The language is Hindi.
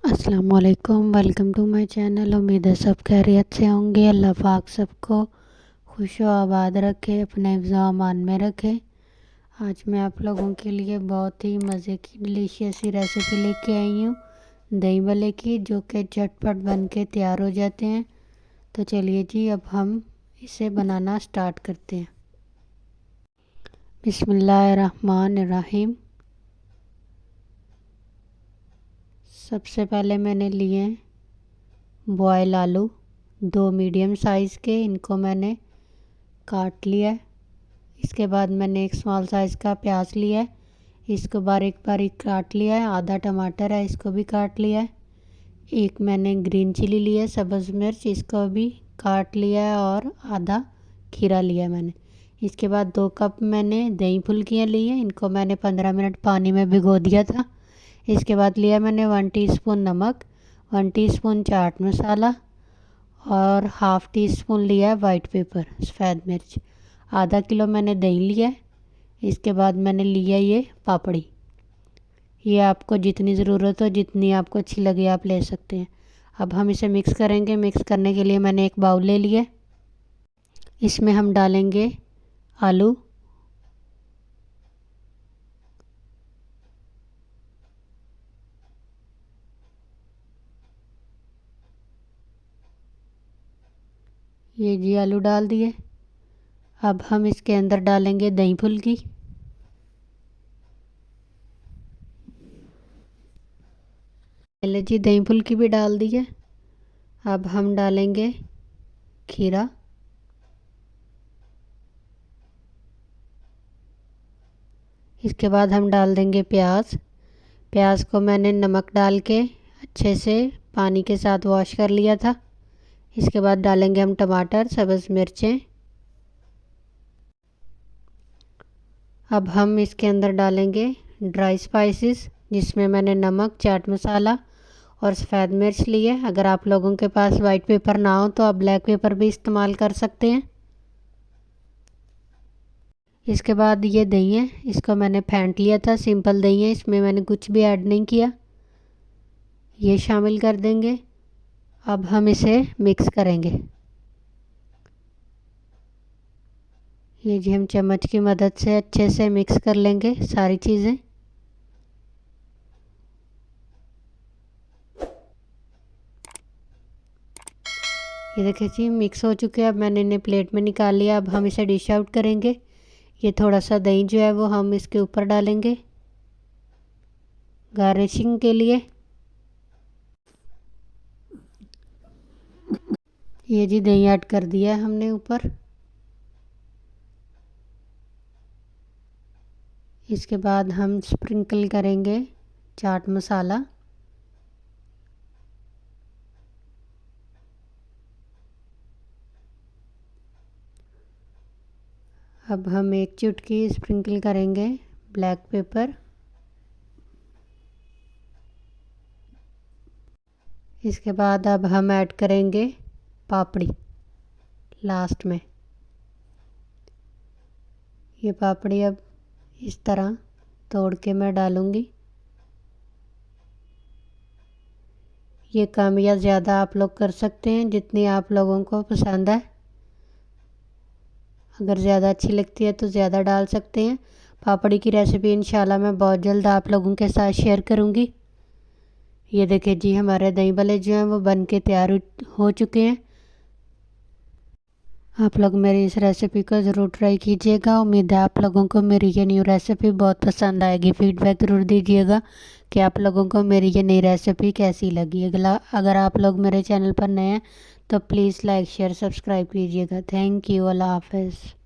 अस्सलामुअलैकुम, वेलकम टू माय चैनल। उम्मीद है सब खैरियत से होंगे। अल्लाह पाक सबको खुश व आबाद रखे, अपने हिफ्ज़ व अमान में रखे। आज मैं आप लोगों के लिए बहुत ही मज़े की डिलीशियस सी रेसिपी लेके आई हूँ, दही भल्ले की, जो कि झटपट बन के तैयार हो जाते हैं। तो चलिए जी, अब हम इसे बनाना स्टार्ट करते हैं। बिस्मिल्लाहिर्रहमानिर्रहीम। सबसे पहले मैंने लिए बॉयल आलू 2 मीडियम साइज़ के, इनको मैंने काट लिया है। इसके बाद मैंने एक स्मॉल साइज़ का प्याज लिया है, इसको बारीक बारीक काट लिया है। आधा टमाटर है, इसको भी काट लिया है। एक मैंने ग्रीन चिली लिया है, सब्ज़ मिर्च, इसको भी काट लिया है। और आधा खीरा लिया है मैंने। इसके बाद 2 कप मैंने दही फुल्कियाँ ली हैं, इनको मैंने 15 मिनट पानी में भिगो दिया था। इसके बाद लिया मैंने 1 टीस्पून नमक, 1 टीस्पून चाट मसाला और हाफ़ टी स्पून लिया है वाइट पेपर, सफ़ेद मिर्च। आधा किलो मैंने दही लिया है। इसके बाद मैंने लिया ये पापड़ी। ये आपको जितनी ज़रूरत हो, जितनी आपको अच्छी लगे आप ले सकते हैं। अब हम इसे मिक्स करेंगे। मिक्स करने के लिए मैंने एक बाउल ले लिया। इसमें हम डालेंगे आलू, ये जी आलू डाल दिए। अब हम इसके अंदर डालेंगे दही फुल्की। पहले जी दही फुल्की भी डाल दी है। अब हम डालेंगे खीरा, इसके बाद हम डाल देंगे प्याज। प्याज को मैंने नमक डाल के अच्छे से पानी के साथ वॉश कर लिया था। इसके बाद डालेंगे हम टमाटर, सब्ज़ मिर्चें। अब हम इसके अंदर डालेंगे ड्राई स्पाइसेस, जिसमें मैंने नमक, चाट मसाला और सफ़ेद मिर्च लिए। अगर आप लोगों के पास वाइट पेपर ना हो तो आप ब्लैक पेपर भी इस्तेमाल कर सकते हैं। इसके बाद ये दही है, इसको मैंने फेंट लिया था। सिंपल दही है, इसमें मैंने कुछ भी ऐड नहीं किया। ये शामिल कर देंगे। अब हम इसे मिक्स करेंगे। ये जी हम चम्मच की मदद से अच्छे से मिक्स कर लेंगे सारी चीज़ें। ये देखिए जी मिक्स हो चुके हैं। अब मैंने इन्हें प्लेट में निकाल लिया। अब हम इसे डिश आउट करेंगे। ये थोड़ा सा दही जो है वो हम इसके ऊपर डालेंगे गार्निशिंग के लिए। ये जी दही ऐड कर दिया है हमने ऊपर। इसके बाद हम स्प्रिंकल करेंगे चाट मसाला। अब हम एक चुटकी स्प्रिंकल करेंगे ब्लैक पेपर। इसके बाद अब हम ऐड करेंगे पापड़ी लास्ट में। ये पापड़ी अब इस तरह तोड़ के मैं डालूँगी। ये कम या ज़्यादा आप लोग कर सकते हैं, जितनी आप लोगों को पसंद है। अगर ज़्यादा अच्छी लगती है तो ज़्यादा डाल सकते हैं। पापड़ी की रेसिपी इंशाल्लाह मैं बहुत जल्द आप लोगों के साथ शेयर करूँगी। ये देखिए जी हमारे दही भल्ले जो हैं वो बन के तैयार हो चुके हैं। आप लोग मेरी इस रेसिपी को ज़रूर ट्राई कीजिएगा। उम्मीद है आप लोगों को मेरी ये न्यू रेसिपी बहुत पसंद आएगी। फीडबैक ज़रूर दीजिएगा कि आप लोगों को मेरी ये नई रेसिपी कैसी लगी। अगर आप लोग मेरे चैनल पर नए हैं तो प्लीज़ लाइक शेयर सब्सक्राइब कीजिएगा। Thank you. अल्लाह हाफ़िज़।